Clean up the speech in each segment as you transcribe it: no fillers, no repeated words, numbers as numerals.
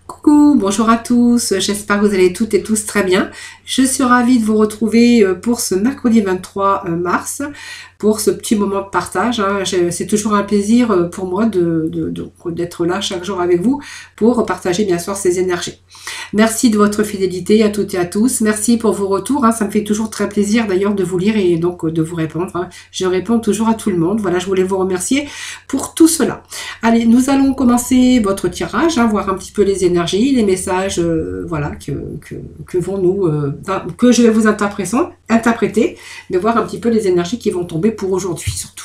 Coucou, bonjour à tous, j'espère que vous allez toutes et tous très bien. Je suis ravie de vous retrouver pour ce mercredi 23 mars, pour ce petit moment de partage. C'est toujours un plaisir pour moi d'être là chaque jour avec vous pour partager bien sûr ces énergies. Merci de votre fidélité à toutes et à tous, merci pour vos retours, ça me fait toujours très plaisir d'ailleurs de vous lire et donc de vous répondre. Je réponds toujours à tout le monde, voilà, je voulais vous remercier pour tout cela. Allez, nous allons commencer votre tirage, voir un petit peu les énergies, les messages, voilà, que vont nous, que je vais vous interpréter, mais voir un petit peu les énergies qui vont tomber pour aujourd'hui surtout.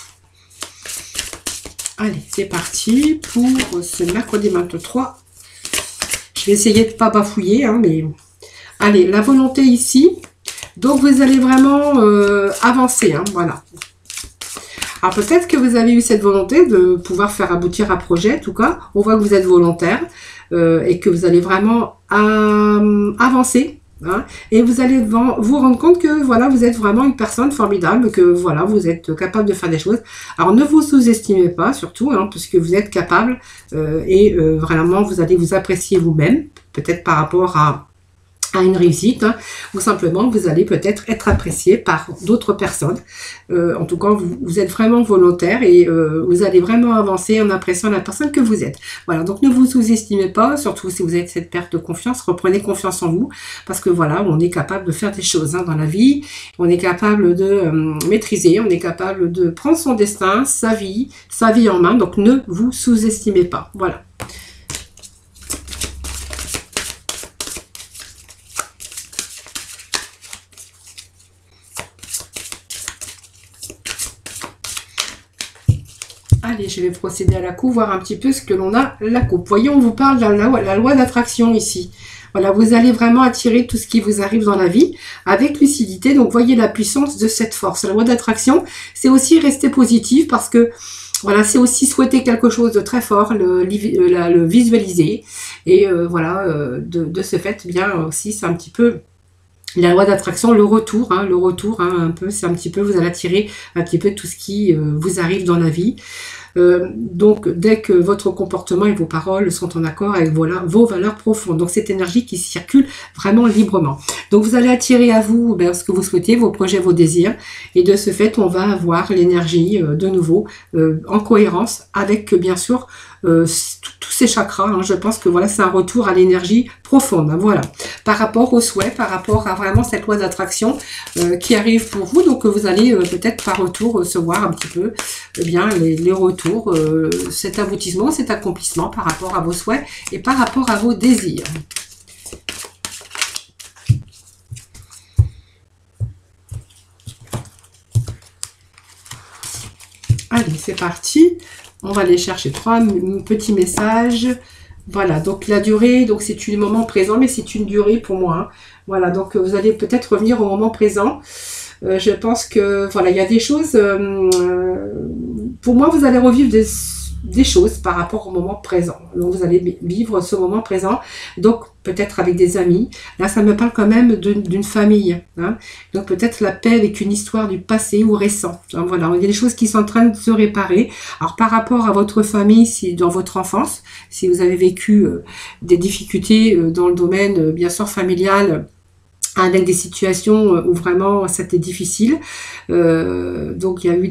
Allez, c'est parti pour ce mercredi 23. Je vais essayer de ne pas bafouiller, mais allez, la volonté ici. Donc vous allez vraiment avancer, voilà. Alors peut-être que vous avez eu cette volonté de pouvoir faire aboutir un projet, en tout cas, on voit que vous êtes volontaire et que vous allez vraiment avancer. Et vous allez vous rendre compte que voilà, vous êtes vraiment une personne formidable, que voilà, vous êtes capable de faire des choses. Alors ne vous sous-estimez pas surtout, puisque vous êtes capable et vraiment vous allez vous apprécier vous-même, peut-être par rapport à une réussite, ou simplement vous allez peut-être être apprécié par d'autres personnes. En tout cas, vous êtes vraiment volontaire et vous allez vraiment avancer en appréciant la personne que vous êtes. Voilà, donc ne vous sous-estimez pas, surtout si vous avez cette perte de confiance, reprenez confiance en vous, parce que voilà, on est capable de faire des choses dans la vie, on est capable de maîtriser, on est capable de prendre son destin, sa vie en main, donc ne vous sous-estimez pas. Voilà. Allez, je vais procéder à la coupe, voir un petit peu ce que l'on a la coupe. Voyez, on vous parle de la loi d'attraction ici. Voilà, vous allez vraiment attirer tout ce qui vous arrive dans la vie avec lucidité. Donc, voyez la puissance de cette force. La loi d'attraction, c'est aussi rester positif parce que, voilà, c'est aussi souhaiter quelque chose de très fort, le visualiser. Et voilà, de ce fait, bien aussi, c'est un petit peu la loi d'attraction, le retour, un peu, c'est un petit peu, vous allez attirer un petit peu tout ce qui vous arrive dans la vie. Donc, dès que votre comportement et vos paroles sont en accord avec vos valeurs profondes, donc cette énergie qui circule vraiment librement. Donc, vous allez attirer à vous ce que vous souhaitez, vos projets, vos désirs, et de ce fait, on va avoir l'énergie de nouveau en cohérence avec, bien sûr, tous ces chakras. Je pense que voilà, c'est un retour à l'énergie profonde. Voilà, par rapport aux souhaits, par rapport à vraiment cette loi d'attraction qui arrive pour vous. Donc, vous allez peut-être par retour recevoir un petit peu bien les retours, cet aboutissement, cet accomplissement par rapport à vos souhaits et par rapport à vos désirs. Allez, c'est parti. On va aller chercher 3 petits messages. Voilà, donc la durée, donc c'est un moment présent, mais c'est une durée pour moi. Voilà, donc vous allez peut-être revenir au moment présent. Je pense que, voilà, il y a des choses, pour moi, vous allez revivre des choses par rapport au moment présent. Donc, vous allez vivre ce moment présent, donc peut-être avec des amis. Là, ça me parle quand même d'une famille. Donc, peut-être la paix avec une histoire du passé ou récent. Donc, voilà, il y a des choses qui sont en train de se réparer. Alors, par rapport à votre famille, si dans votre enfance, si vous avez vécu des difficultés dans le domaine, bien sûr, familial, avec des situations où vraiment c'était difficile. Donc il y a eu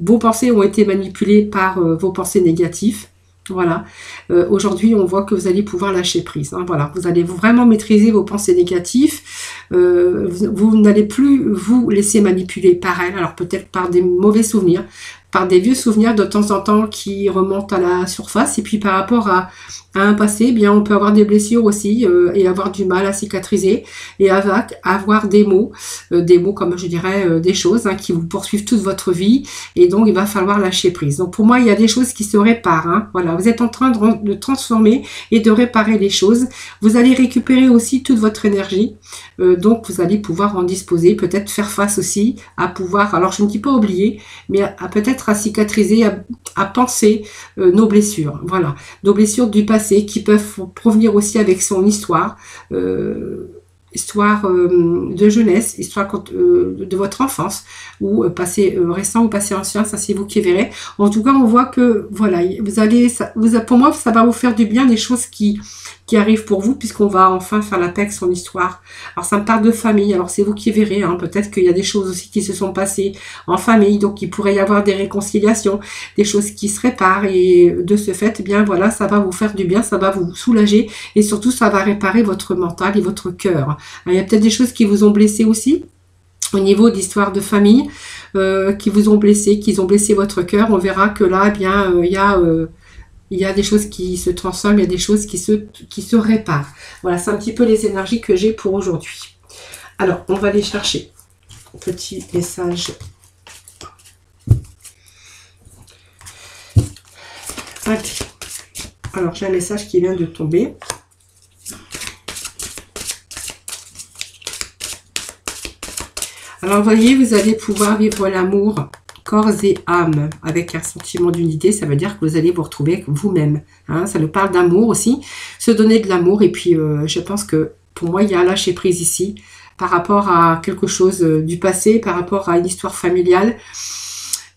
vos pensées ont été manipulées par vos pensées négatives. Voilà. Aujourd'hui, on voit que vous allez pouvoir lâcher prise. Voilà. Vous allez vraiment maîtriser vos pensées négatives. Vous n'allez plus vous laisser manipuler par elles. Alors peut-être par des mauvais souvenirs, par des vieux souvenirs de temps en temps qui remontent à la surface. Et puis par rapport à un passé, bien on peut avoir des blessures aussi et avoir du mal à cicatriser et avoir des mots comme je dirais des choses qui vous poursuivent toute votre vie. Et donc il va falloir lâcher prise. Donc pour moi, il y a des choses qui se réparent. Voilà, vous êtes en train de transformer et de réparer les choses. Vous allez récupérer aussi toute votre énergie. Donc vous allez pouvoir en disposer, peut-être faire face aussi à pouvoir, alors je ne dis pas oublier, mais à peut-être à cicatriser, à penser nos blessures. Voilà, nos blessures du passé qui peuvent provenir aussi avec son histoire. Histoire de jeunesse, histoire de votre enfance, ou passé récent ou passé ancien, ça c'est vous qui verrez. En tout cas, on voit que voilà, pour moi, ça va vous faire du bien, des choses qui qui arrive pour vous, puisqu'on va enfin faire la paix avec son histoire. Alors ça me parle de famille, alors c'est vous qui verrez, hein. Peut-être qu'il y a des choses aussi qui se sont passées en famille, donc il pourrait y avoir des réconciliations, des choses qui se réparent, et de ce fait, eh bien voilà, ça va vous faire du bien, ça va vous soulager, et surtout ça va réparer votre mental et votre cœur. Alors, il y a peut-être des choses qui vous ont blessé aussi, au niveau d'histoire de famille, qui vous ont blessé, qui ont blessé votre cœur. On verra que là, eh bien, il y a des choses qui se transforment, il y a des choses qui se réparent. Voilà, c'est un petit peu les énergies que j'ai pour aujourd'hui. Alors, on va aller chercher un petit message. Allez. Alors, j'ai un message qui vient de tomber. Alors, vous voyez, vous allez pouvoir vivre l'amour corps et âme avec un sentiment d'unité. Ça veut dire que vous allez vous retrouver avec vous-même. Hein, ça nous parle d'amour aussi, se donner de l'amour. Et puis, je pense que pour moi, il y a un lâcher prise ici par rapport à quelque chose du passé, par rapport à une histoire familiale.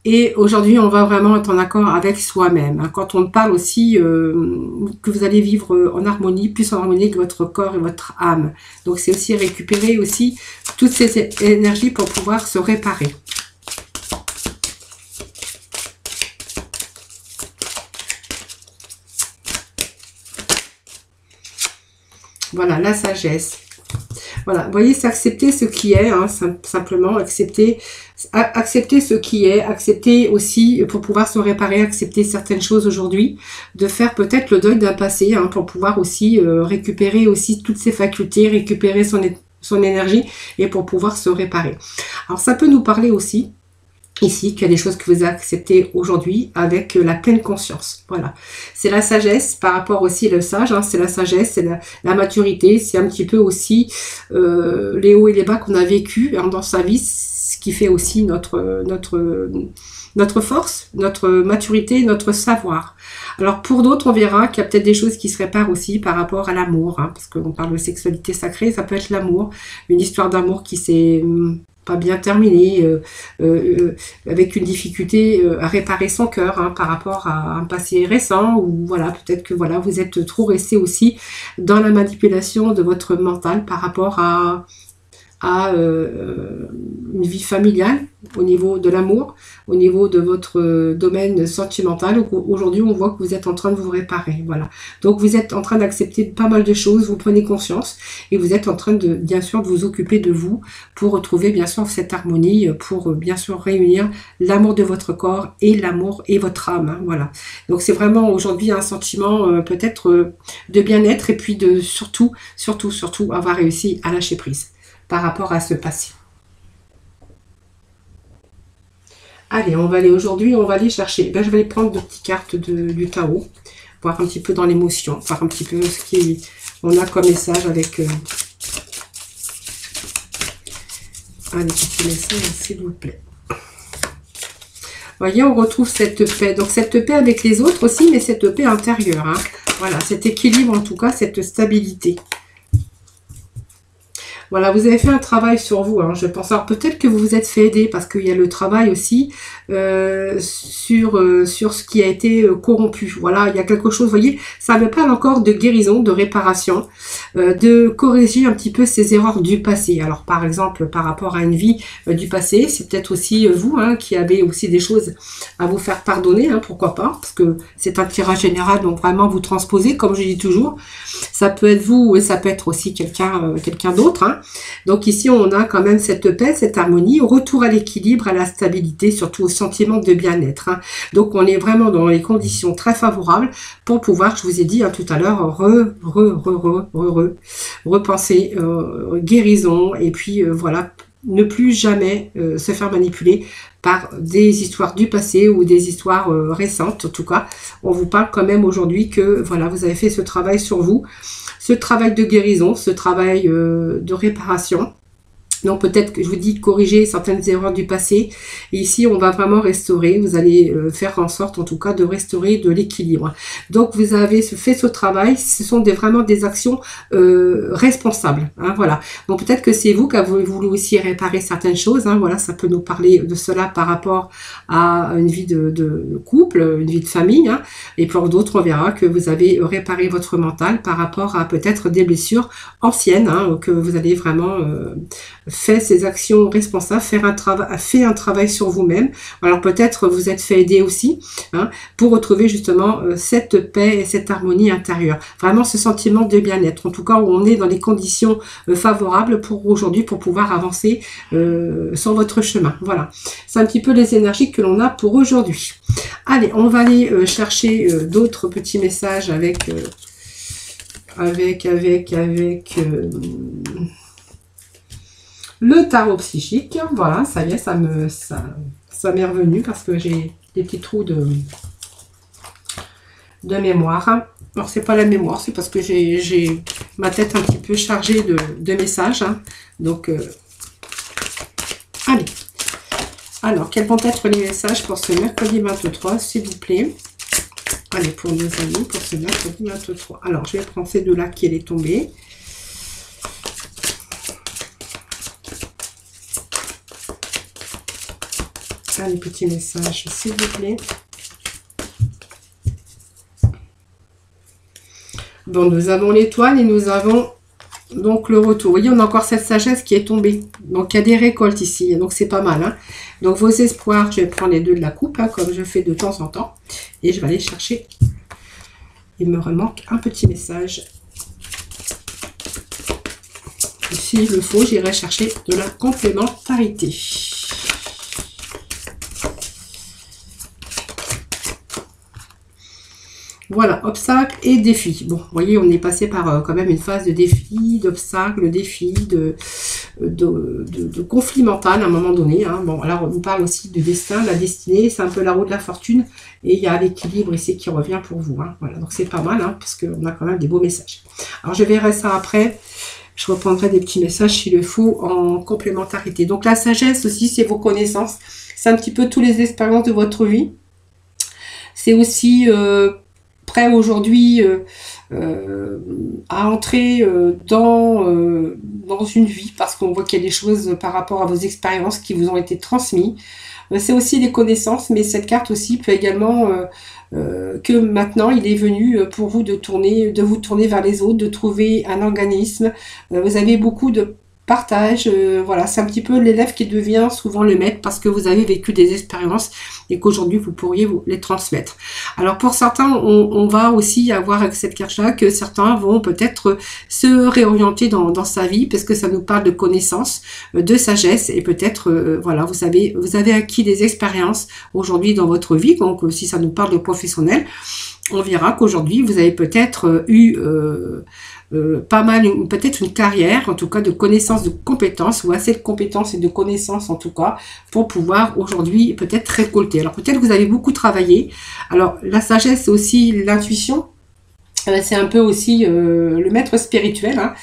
Et aujourd'hui, on va vraiment être en accord avec soi-même. Hein. Quand on parle aussi que vous allez vivre en harmonie, plus en harmonie que votre corps et votre âme. Donc, c'est aussi récupérer aussi toutes ces énergies pour pouvoir se réparer. Voilà, la sagesse. Voilà, vous voyez, c'est accepter ce qui est, hein, simplement accepter ce qui est, accepter aussi pour pouvoir se réparer, accepter certaines choses aujourd'hui, de faire peut-être le deuil d'un passé, hein, pour pouvoir aussi récupérer aussi toutes ses facultés, récupérer son énergie et pour pouvoir se réparer. Alors ça peut nous parler aussi ici, qu'il y a des choses que vous acceptez aujourd'hui avec la pleine conscience. Voilà. C'est la sagesse par rapport aussi le sage, hein, c'est la sagesse, c'est la maturité, c'est un petit peu aussi les hauts et les bas qu'on a vécu, hein, dans sa vie, ce qui fait aussi notre force, notre maturité, notre savoir. Alors pour d'autres, on verra qu'il y a peut-être des choses qui se réparent aussi par rapport à l'amour, hein, parce qu'on parle de sexualité sacrée, ça peut être l'amour, une histoire d'amour qui s'est pas bien terminé, avec une difficulté à réparer son cœur, hein, par rapport à un passé récent, ou voilà, peut-être que voilà, vous êtes trop resté aussi dans la manipulation de votre mental par rapport à une vie familiale, au niveau de l'amour, au niveau de votre domaine sentimental. Aujourd'hui, on voit que vous êtes en train de vous réparer. Voilà. Donc, vous êtes en train d'accepter pas mal de choses, vous prenez conscience et vous êtes en train de, bien sûr, de vous occuper de vous pour retrouver, bien sûr, cette harmonie, pour, bien sûr, réunir l'amour de votre corps et l'amour et votre âme. Hein, voilà. Donc, c'est vraiment aujourd'hui un sentiment peut-être de bien-être et puis de surtout avoir réussi à lâcher prise par rapport à ce passé. Allez, on va aller aujourd'hui, on va aller chercher. Ben, je vais aller prendre deux petites cartes du Tao, voir un petit peu dans l'émotion, voir un petit peu ce qu'on a comme message avec... Allez, petit message, s'il vous plaît. Voyez, on retrouve cette paix. Donc, cette paix avec les autres aussi, mais cette paix intérieure. Hein. Voilà, cet équilibre, en tout cas, cette stabilité. Voilà, vous avez fait un travail sur vous, hein, je pense. Alors peut-être que vous vous êtes fait aider parce qu'il y a le travail aussi sur ce qui a été corrompu. Voilà, il y a quelque chose, vous voyez, ça me parle encore de guérison, de réparation, de corriger un petit peu ces erreurs du passé. Alors par exemple, par rapport à une vie du passé, c'est peut-être aussi vous, hein, qui avez aussi des choses à vous faire pardonner, hein, pourquoi pas, parce que c'est un tirage général, donc vraiment vous transposez, comme je dis toujours. Ça peut être vous et ça peut être aussi quelqu'un d'autre, hein. Donc ici, on a quand même cette paix, cette harmonie, retour à l'équilibre, à la stabilité, surtout au sentiment de bien-être. Hein. Donc on est vraiment dans les conditions très favorables pour pouvoir, je vous ai dit, hein, tout à l'heure, repenser, guérison, et puis voilà, ne plus jamais se faire manipuler par des histoires du passé ou des histoires récentes. En tout cas, on vous parle quand même aujourd'hui que voilà, vous avez fait ce travail sur vous, ce travail de guérison, ce travail de réparation. Donc peut-être que je vous dis corriger certaines erreurs du passé. Et ici, on va vraiment restaurer. Vous allez faire en sorte, en tout cas, de restaurer de l'équilibre. Donc vous avez fait ce travail. Ce sont vraiment des actions responsables. Hein, voilà. Donc peut-être que c'est vous qui avez voulu aussi réparer certaines choses. Hein, voilà, ça peut nous parler de cela par rapport à une vie de couple, une vie de famille. Hein, et pour d'autres, on verra que vous avez réparé votre mental par rapport à peut-être des blessures anciennes, hein, que vous allez vraiment fait ces actions responsables, fait un travail sur vous-même. Alors peut-être vous êtes fait aider aussi, hein, pour retrouver justement cette paix et cette harmonie intérieure. Vraiment ce sentiment de bien-être. En tout cas, on est dans des conditions favorables pour aujourd'hui, pour pouvoir avancer sur votre chemin. Voilà. C'est un petit peu les énergies que l'on a pour aujourd'hui. Allez, on va aller chercher d'autres petits messages avec le tarot psychique. Voilà, ça y est, ça m'est revenu parce que j'ai des petits trous de mémoire. Alors, c'est pas la mémoire, c'est parce que j'ai ma tête un petit peu chargée de messages. Hein. Donc, allez. Alors, quels vont être les messages pour ce mercredi 23, s'il vous plaît? Allez, pour nos amis, pour ce mercredi 23. Alors, je vais prendre ces deux-là qui est tombée. Les petits messages, s'il vous plaît. Bon, nous avons l'étoile et nous avons donc le retour. Vous voyez, on a encore cette sagesse qui est tombée. Donc, il y a des récoltes ici. Donc, c'est pas mal. Hein. Donc, vos espoirs, je vais prendre les deux de la coupe, hein, comme je fais de temps en temps. Et je vais aller chercher. Il me remanque un petit message. S'il le faut, j'irai chercher de la complémentarité. Voilà, obstacles et défis. Bon, vous voyez, on est passé par quand même une phase de défis, d'obstacles, de défis, de conflit mental à un moment donné. Hein. Bon, alors on nous parle aussi de destin, la destinée, c'est un peu la roue de la fortune. Et il y a l'équilibre ici qui revient pour vous. Hein. Voilà, donc c'est pas mal, hein, parce qu'on a quand même des beaux messages. Alors je verrai ça après. Je reprendrai des petits messages s'il le faut en complémentarité. Donc la sagesse aussi, c'est vos connaissances. C'est un petit peu toutes les expériences de votre vie. C'est aussi... prêt aujourd'hui à entrer dans une vie parce qu'on voit qu'il y a des choses par rapport à vos expériences qui vous ont été transmises. C'est aussi des connaissances, mais cette carte aussi peut également que maintenant il est venu pour vous de vous tourner vers les autres, de trouver un organisme. Vous avez beaucoup de partage, voilà, c'est un petit peu l'élève qui devient souvent le maître parce que vous avez vécu des expériences et qu'aujourd'hui vous pourriez vous les transmettre. Alors pour certains, on va aussi avoir avec cette carte-là que certains vont peut-être se réorienter dans sa vie parce que ça nous parle de connaissances, de sagesse et peut-être, voilà, vous avez acquis des expériences aujourd'hui dans votre vie, donc si ça nous parle de professionnel, on verra qu'aujourd'hui vous avez peut-être eu pas mal, peut-être une carrière, en tout cas de connaissances, de compétences, ou assez de compétences et de connaissances en tout cas, pour pouvoir aujourd'hui peut-être récolter. Alors peut-être que vous avez beaucoup travaillé. Alors la sagesse, c'est aussi l'intuition, c'est un peu aussi le maître spirituel, hein.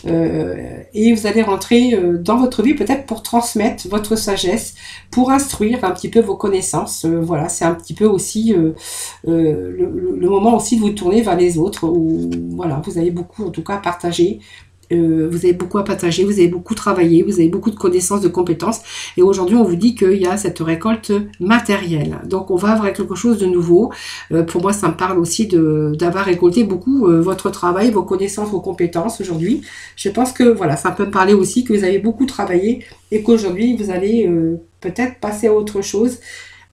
Et vous allez rentrer dans votre vie peut-être pour transmettre votre sagesse, pour instruire un petit peu vos connaissances. Voilà, c'est un petit peu aussi le moment aussi de vous tourner vers les autres. Où, voilà, vous avez beaucoup en tout cas à partager. Vous avez beaucoup à partager, vous avez beaucoup travaillé, vous avez beaucoup de connaissances, de compétences. Et aujourd'hui, on vous dit qu'il y a cette récolte matérielle. Donc, on va avoir quelque chose de nouveau. Pour moi, ça me parle aussi d'avoir récolté beaucoup votre travail, vos connaissances, vos compétences aujourd'hui. Je pense que, voilà, ça peut me parler aussi que vous avez beaucoup travaillé et qu'aujourd'hui, vous allez peut-être passer à autre chose.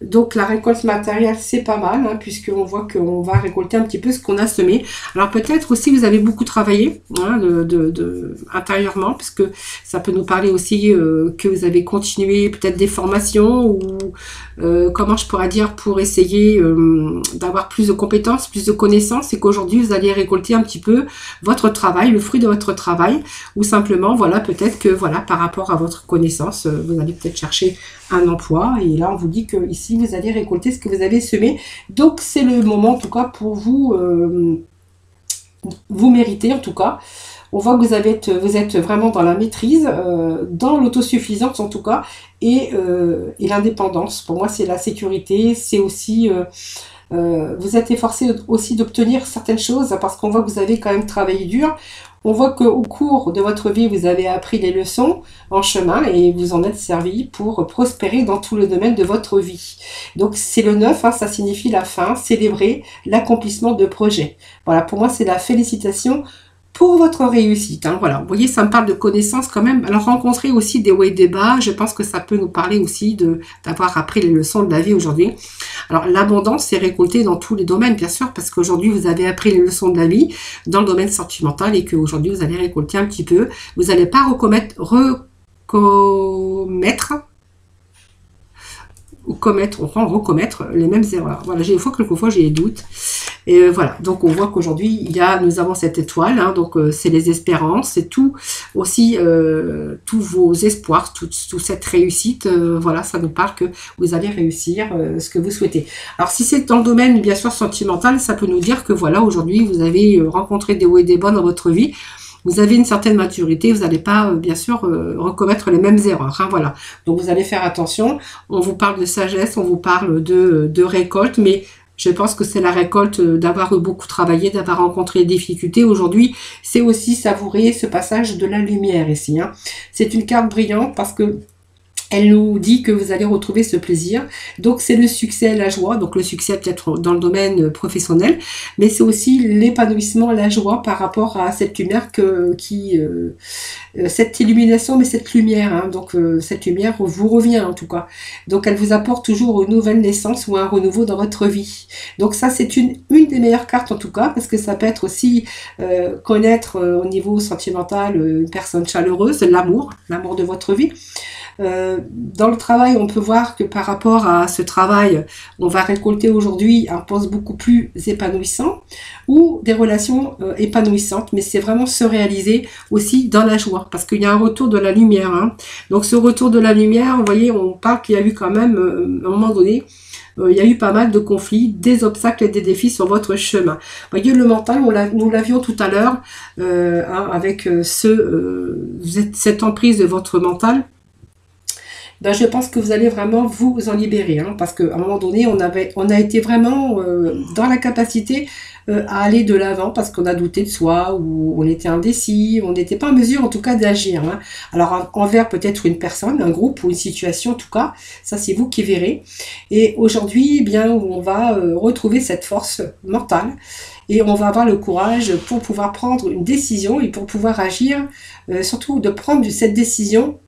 Donc la récolte matérielle, c'est pas mal, hein, puisqu'on voit qu'on va récolter un petit peu ce qu'on a semé. Alors peut-être aussi vous avez beaucoup travaillé, hein, intérieurement, parce que ça peut nous parler aussi que vous avez continué peut-être des formations ou comment je pourrais dire, pour essayer d'avoir plus de compétences, plus de connaissances, et qu'aujourd'hui vous allez récolter un petit peu votre travail, le fruit de votre travail, ou simplement, voilà, peut-être que, voilà, par rapport à votre connaissance, vous allez peut-être chercher un emploi, et là on vous dit que ici vous allez récolter ce que vous avez semé. Donc c'est le moment en tout cas pour vous, vous méritez en tout cas On voit que vous êtes vraiment dans la maîtrise, dans l'autosuffisance en tout cas, et l'indépendance. Pour moi, c'est la sécurité, c'est aussi... vous êtes efforcé aussi d'obtenir certaines choses parce qu'on voit que vous avez quand même travaillé dur. On voit qu'au cours de votre vie, vous avez appris les leçons en chemin et vous en êtes servi pour prospérer dans tout le domaine de votre vie. Donc c'est le 9, hein, ça signifie la fin, célébrer l'accomplissement de projets. Voilà, pour moi c'est la félicitation pour votre réussite. Hein, voilà, vous voyez, ça me parle de connaissances quand même. Alors rencontrer aussi des hauts et des bas, je pense que ça peut nous parler aussi d'avoir appris les leçons de la vie aujourd'hui. Alors l'abondance, c'est récolté dans tous les domaines, bien sûr, parce qu'aujourd'hui vous avez appris les leçons de la vie dans le domaine sentimental et qu'aujourd'hui vous allez récolter un petit peu. Vous n'allez pas recommettre recommettre les mêmes erreurs. Voilà, quelquefois j'ai des doutes. Et voilà, donc on voit qu'aujourd'hui, nous avons cette étoile, hein, donc c'est les espérances, c'est tout aussi, tous vos espoirs, toute cette réussite, voilà, ça nous parle que vous allez réussir ce que vous souhaitez. Alors si c'est dans le domaine, bien sûr, sentimental, ça peut nous dire que voilà, aujourd'hui, vous avez rencontré des hauts et des bas dans votre vie. Vous avez une certaine maturité, vous n'allez pas, bien sûr, recommettre les mêmes erreurs. Hein, voilà. Donc, vous allez faire attention. On vous parle de sagesse, on vous parle de récolte, mais je pense que c'est la récolte d'avoir beaucoup travaillé, d'avoir rencontré des difficultés. Aujourd'hui, c'est aussi savourer ce passage de la lumière ici. Hein. C'est une carte brillante parce que elle nous dit que vous allez retrouver ce plaisir. Donc, c'est le succès, la joie. Donc, le succès peut-être dans le domaine professionnel, mais c'est aussi l'épanouissement, la joie par rapport à cette lumière cette illumination, mais cette lumière. Hein, donc, cette lumière vous revient en tout cas. Donc, elle vous apporte toujours une nouvelle naissance ou un renouveau dans votre vie. Donc, ça, c'est une des meilleures cartes en tout cas, parce que ça peut être aussi connaître au niveau sentimental une personne chaleureuse, l'amour de votre vie. Dans le travail, on peut voir que par rapport à ce travail, on va récolter aujourd'hui un poste beaucoup plus épanouissant ou des relations épanouissantes, mais c'est vraiment se réaliser aussi dans la joie, parce qu'il y a un retour de la lumière. Hein. Donc ce retour de la lumière, vous voyez, on parle qu'il y a eu quand même, à un moment donné, il y a eu pas mal de conflits, des obstacles et des défis sur votre chemin. Vous voyez, le mental, nous l'avions tout à l'heure, hein, avec cette emprise de votre mental. Ben, je pense que vous allez vraiment vous en libérer, hein, parce qu'à un moment donné, on a été vraiment dans la capacité à aller de l'avant parce qu'on a douté de soi ou on était indécis, on n'était pas en mesure en tout cas d'agir. Hein. Alors envers peut-être une personne, un groupe ou une situation en tout cas, ça c'est vous qui verrez. Et aujourd'hui, eh bien, on va retrouver cette force mentale et on va avoir le courage pour pouvoir prendre une décision et pour pouvoir agir, surtout de prendre cette décision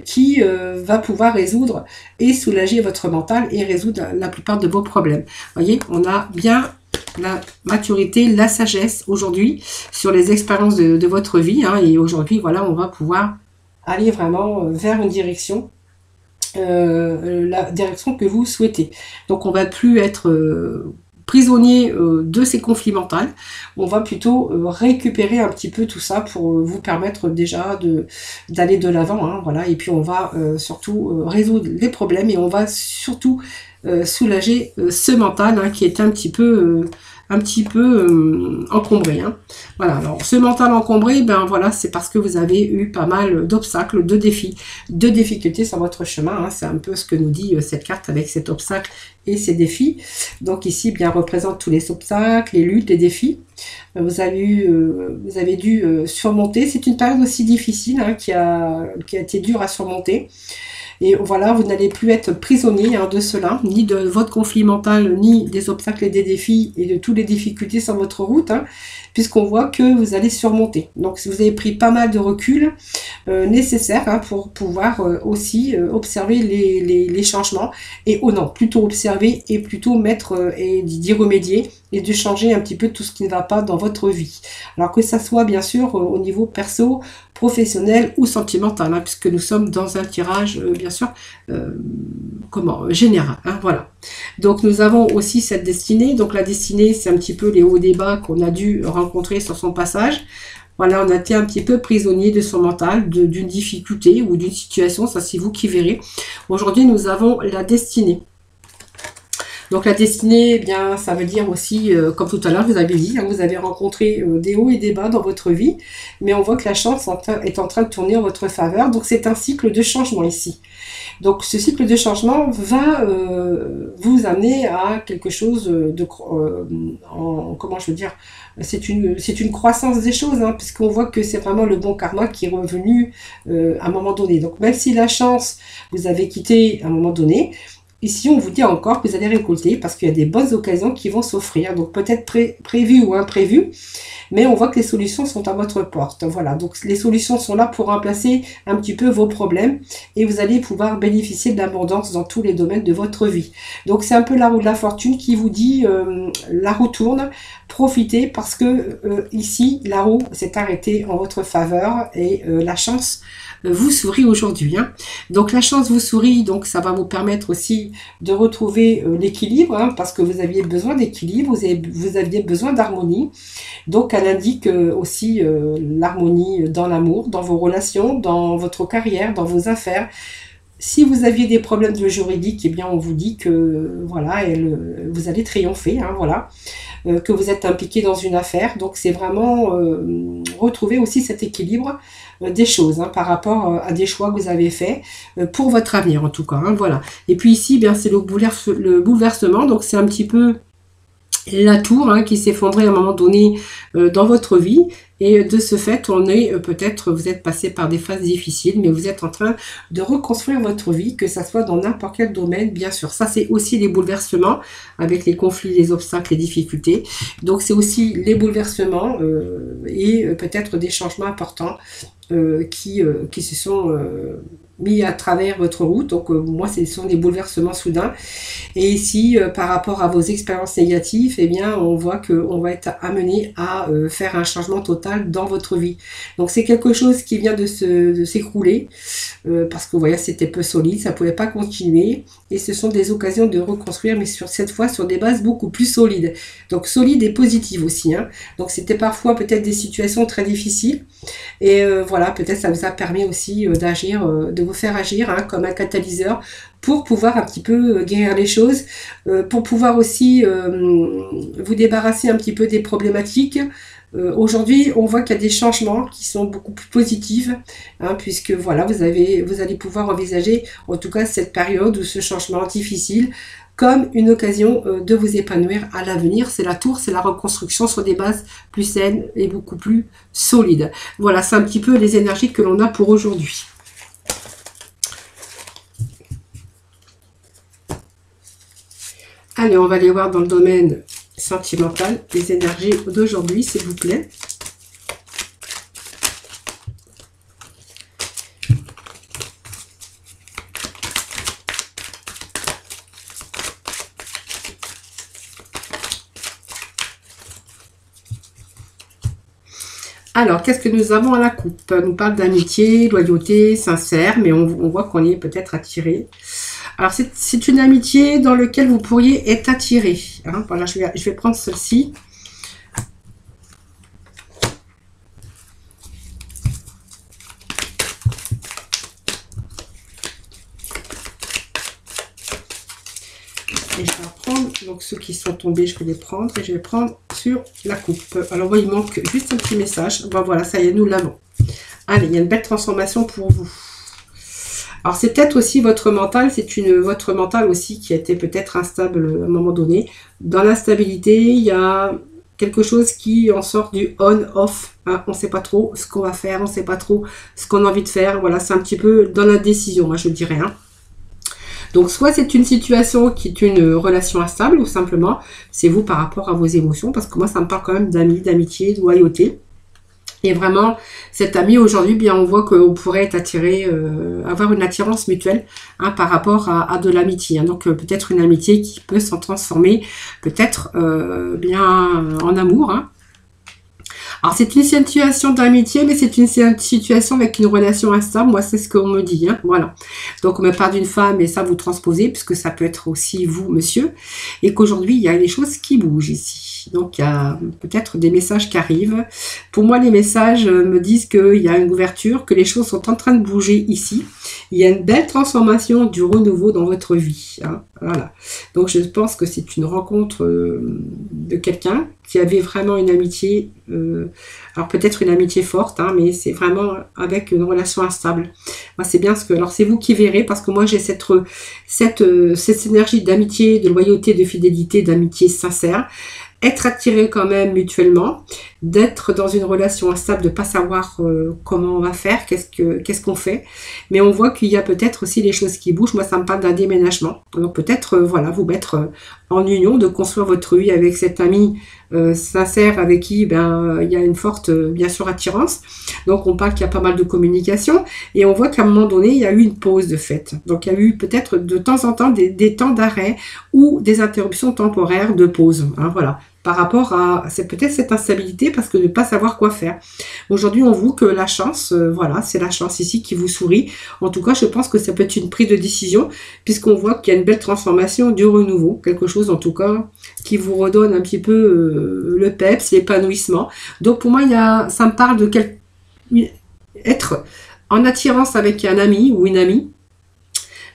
qui va pouvoir résoudre et soulager votre mental et résoudre la plupart de vos problèmes. Vous voyez, on a bien la maturité, la sagesse aujourd'hui sur les expériences de votre vie. Hein, et aujourd'hui, voilà, on va pouvoir aller vraiment vers une direction, la direction que vous souhaitez. Donc, on va plus être prisonnier de ces conflits mentaux. On va plutôt récupérer un petit peu tout ça pour vous permettre déjà d'aller de l'avant. Hein, voilà. Et puis on va surtout résoudre les problèmes et on va surtout soulager ce mental hein, qui est un petit peu encombré. Hein. Voilà, alors ce mental encombré, ben voilà, c'est parce que vous avez eu pas mal d'obstacles, de défis, de difficultés sur votre chemin. Hein. C'est un peu ce que nous dit cette carte avec cet obstacle et ces défis. Donc ici, bien, représente tous les obstacles, les luttes, les défis. Vous avez dû surmonter. C'est une période aussi difficile hein, qui a été dure à surmonter. Et voilà, vous n'allez plus être prisonnier hein, de cela, ni de votre conflit mental, ni des obstacles et des défis et de toutes les difficultés sur votre route, hein, puisqu'on voit que vous allez surmonter. Donc, si vous avez pris pas mal de recul nécessaire hein, pour pouvoir aussi observer les changements, et non, plutôt observer et plutôt mettre et d'y remédier et de changer un petit peu tout ce qui ne va pas dans votre vie. Alors que ça soit bien sûr au niveau perso, professionnel ou sentimental, hein, puisque nous sommes dans un tirage bien sûr général. Hein, voilà. Donc nous avons aussi cette destinée. Donc la destinée, c'est un petit peu les hauts et bas qu'on a dû rencontrer sur son passage. Voilà, on a été un petit peu prisonnier de son mental, d'une difficulté ou d'une situation, ça c'est vous qui verrez. Aujourd'hui, nous avons la destinée. Donc la destinée, eh bien, ça veut dire aussi, comme tout à l'heure, vous avez dit, hein, vous avez rencontré des hauts et des bas dans votre vie, mais on voit que la chance est en train de tourner en votre faveur. Donc c'est un cycle de changement ici. Donc ce cycle de changement va vous amener à quelque chose comment je veux dire, c'est une croissance des choses, hein, puisqu'on voit que c'est vraiment le bon karma qui est revenu à un moment donné. Donc même si la chance vous avez quitté à un moment donné, ici on vous dit encore que vous allez récolter parce qu'il y a des bonnes occasions qui vont s'offrir, donc peut-être prévues ou imprévues, mais on voit que les solutions sont à votre porte. Voilà, donc les solutions sont là pour remplacer un petit peu vos problèmes et vous allez pouvoir bénéficier de l'abondance dans tous les domaines de votre vie. Donc c'est un peu la roue de la fortune qui vous dit la roue tourne, profitez parce que ici la roue s'est arrêtée en votre faveur et la chance vous sourit aujourd'hui, hein. Donc la chance vous sourit, donc ça va vous permettre aussi de retrouver l'équilibre, hein, parce que vous aviez besoin d'équilibre, vous aviez besoin d'harmonie. Donc elle indique aussi l'harmonie dans l'amour, dans vos relations, dans votre carrière, dans vos affaires. Si vous aviez des problèmes de juridique, eh bien on vous dit que voilà, vous allez triompher, hein, voilà, que vous êtes impliqué dans une affaire. Donc c'est vraiment retrouver aussi cet équilibre des choses, hein, par rapport à des choix que vous avez faits pour votre avenir en tout cas, hein, voilà. Et puis ici, eh bien c'est le bouleversement, donc c'est un petit peu la tour, hein, qui s'effondrait à un moment donné dans votre vie, et de ce fait on est peut-être, vous êtes passé par des phases difficiles, mais vous êtes en train de reconstruire votre vie, que ça soit dans n'importe quel domaine, bien sûr. Ça c'est aussi les bouleversements avec les conflits, les obstacles, les difficultés. Donc c'est aussi les bouleversements et peut-être des changements importants qui se sont mis à travers votre route. Donc moi ce sont des bouleversements soudains, et ici par rapport à vos expériences négatives, eh bien on voit qu'on va être amené à faire un changement total dans votre vie. Donc c'est quelque chose qui vient de s'écrouler parce que vous voyez c'était peu solide, ça pouvait pas continuer, et ce sont des occasions de reconstruire, mais cette fois sur des bases beaucoup plus solides, donc solides et positives aussi, hein. Donc c'était parfois peut-être des situations très difficiles, et voilà, peut-être ça vous a permis aussi d'agir, de vous faire agir, hein, comme un catalyseur pour pouvoir un petit peu guérir les choses, pour pouvoir aussi vous débarrasser un petit peu des problématiques. Aujourd'hui, on voit qu'il y a des changements qui sont beaucoup plus positifs, hein, puisque voilà, vous allez pouvoir envisager, en tout cas cette période ou ce changement difficile, comme une occasion de vous épanouir à l'avenir. C'est la tour, c'est la reconstruction sur des bases plus saines et beaucoup plus solides. Voilà, c'est un petit peu les énergies que l'on a pour aujourd'hui. Allez, on va aller voir dans le domaine sentimental les énergies d'aujourd'hui, s'il vous plaît. Alors, qu'est-ce que nous avons à la coupe? On nous parle d'amitié, loyauté, sincère, mais on voit qu'on est peut-être attiré. Alors, c'est une amitié dans laquelle vous pourriez être attiré, hein. Voilà, je vais prendre celle-ci. Et je vais prendre, donc ceux qui sont tombés, je vais les prendre, et je vais prendre sur la coupe. Alors, il manque juste un petit message. Bon, voilà, ça y est, nous l'avons. Allez, il y a une belle transformation pour vous. Alors, c'est peut-être aussi votre mental, votre mental aussi qui a été peut-être instable à un moment donné. Dans l'instabilité, il y a quelque chose qui en sort du on-off, hein. On ne sait pas trop ce qu'on va faire, on ne sait pas trop ce qu'on a envie de faire. Voilà, c'est un petit peu dans l'indécision, hein, je dirais, hein. Donc, soit c'est une situation qui est une relation instable, ou simplement, c'est vous par rapport à vos émotions, parce que moi, ça me parle quand même d'amis, d'amitié, de loyauté. Et vraiment, cet ami aujourd'hui, bien, on voit qu'on pourrait être attiré, avoir une attirance mutuelle, hein, par rapport à de l'amitié, hein. Donc, peut-être une amitié qui peut s'en transformer, peut-être bien en amour, hein. Alors, c'est une situation d'amitié, mais c'est une situation avec une relation instable. Moi, c'est ce qu'on me dit, hein, voilà. Donc, on me parle d'une femme, et ça, vous transposez, puisque ça peut être aussi vous, monsieur. Et qu'aujourd'hui, il y a des choses qui bougent ici. Donc, il y a peut-être des messages qui arrivent. Pour moi, les messages me disent qu'il y a une ouverture, que les choses sont en train de bouger ici. Il y a une belle transformation du renouveau dans votre vie. Hein, voilà. Donc je pense que c'est une rencontre de quelqu'un qui avait vraiment une amitié, alors peut-être une amitié forte, hein, mais c'est vraiment avec une relation instable. Moi, c'est bien ce que... Alors c'est vous qui verrez, parce que moi j'ai cette énergie d'amitié, de loyauté, de fidélité, d'amitié sincère. Être attiré quand même mutuellement, d'être dans une relation instable, de ne pas savoir comment on va faire, qu'est-ce qu'on fait. Mais on voit qu'il y a peut-être aussi des choses qui bougent. Moi, ça me parle d'un déménagement. Donc peut-être, voilà, vous mettre en union, de construire votre vie avec cet ami sincère avec qui il y a une forte, bien sûr, attirance. Donc on parle qu'il y a pas mal de communication. Et on voit qu'à un moment donné, il y a eu une pause de fait. Donc il y a eu peut-être de temps en temps des temps d'arrêt ou des interruptions temporaires de pause. Hein, voilà. Par rapport à peut-être cette instabilité parce que de ne pas savoir quoi faire. Aujourd'hui, on voit que la chance, voilà, c'est la chance ici qui vous sourit. En tout cas, je pense que ça peut être une prise de décision puisqu'on voit qu'il y a une belle transformation du renouveau. Quelque chose, en tout cas, qui vous redonne un petit peu le peps, l'épanouissement. Donc, pour moi, ça me parle de être en attirance avec un ami ou une amie,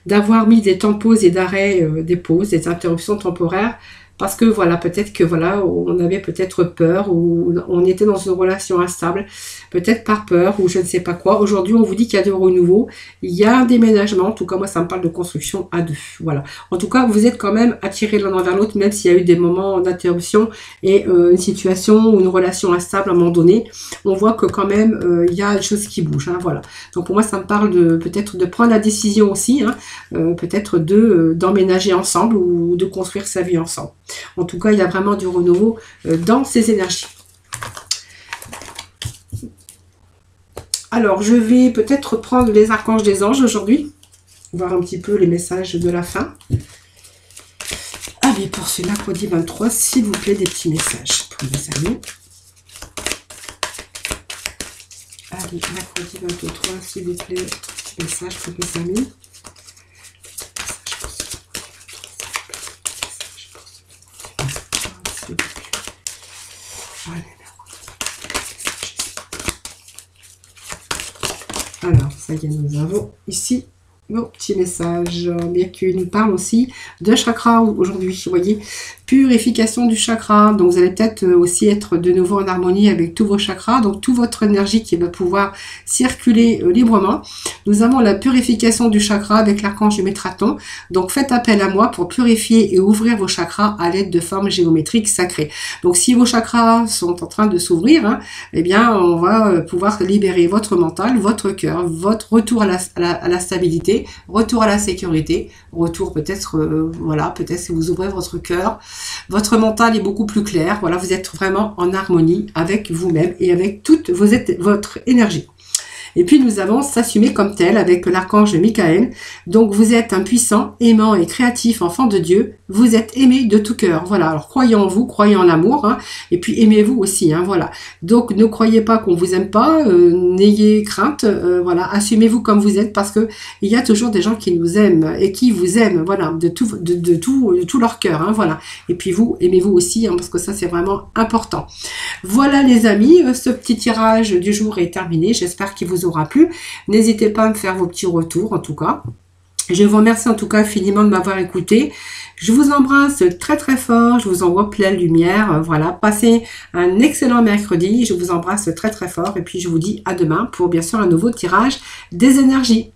d'avoir mis des temps de pause et d'arrêt, des pauses, des interruptions temporaires. Parce que voilà, peut-être que voilà, on avait peut-être peur ou on était dans une relation instable, peut-être par peur ou je ne sais pas quoi. Aujourd'hui, on vous dit qu'il y a de renouveau, il y a un déménagement. En tout cas, moi, ça me parle de construction à deux. Voilà. En tout cas, vous êtes quand même attirés l'un envers l'autre, même s'il y a eu des moments d'interruption et une situation ou une relation instable à un moment donné. On voit que quand même, il y a des choses qui bougent. Hein, voilà. Donc pour moi, ça me parle de peut-être de prendre la décision aussi, hein, peut-être d'emménager ensemble ou de construire sa vie ensemble. En tout cas, il y a vraiment du renouveau dans ces énergies. Alors, je vais peut-être prendre les archanges des anges aujourd'hui. Voir un petit peu les messages de la fin. Allez, pour ce mercredi 23, s'il vous plaît, des petits messages pour mes amis. Allez, mercredi 23, s'il vous plaît, petits messages pour mes amis. Alors, ça y est, nous avons ici nos petits messages. Bien qu'il nous parle aussi de chakra aujourd'hui, vous voyez, purification du chakra. Donc, vous allez peut-être aussi être de nouveau en harmonie avec tous vos chakras, donc toute votre énergie qui va pouvoir circuler librement. Nous avons la purification du chakra avec l'archange du Métraton. Donc, faites appel à moi pour purifier et ouvrir vos chakras à l'aide de formes géométriques sacrées. Donc, si vos chakras sont en train de s'ouvrir, hein, eh bien, on va pouvoir libérer votre mental, votre cœur, votre retour à la stabilité, retour à la sécurité, retour peut-être, voilà, peut-être si vous ouvrez votre cœur, votre mental est beaucoup plus clair. Voilà, vous êtes vraiment en harmonie avec vous-même et avec toute votre énergie. Et puis nous avons s'assumer comme tel avec l'archange Michael. Donc vous êtes un puissant, aimant et créatif enfant de Dieu. Vous êtes aimé de tout cœur. Voilà, alors croyez en vous, croyez en l'amour, hein, et puis aimez-vous aussi. Hein, voilà. Donc ne croyez pas qu'on vous aime pas, n'ayez crainte. Voilà, assumez-vous comme vous êtes parce que il y a toujours des gens qui nous aiment et qui vous aiment. Voilà, de tout leur cœur. Hein, voilà. Et puis vous aimez-vous aussi, hein, parce que ça c'est vraiment important. Voilà les amis, ce petit tirage du jour est terminé. J'espère qu'il vous aura plu. N'hésitez pas à me faire vos petits retours en tout cas. Je vous remercie en tout cas infiniment de m'avoir écouté. Je vous embrasse très très fort. Je vous envoie plein de lumière. Voilà, passez un excellent mercredi. Je vous embrasse très très fort. Et puis je vous dis à demain pour bien sûr un nouveau tirage des énergies.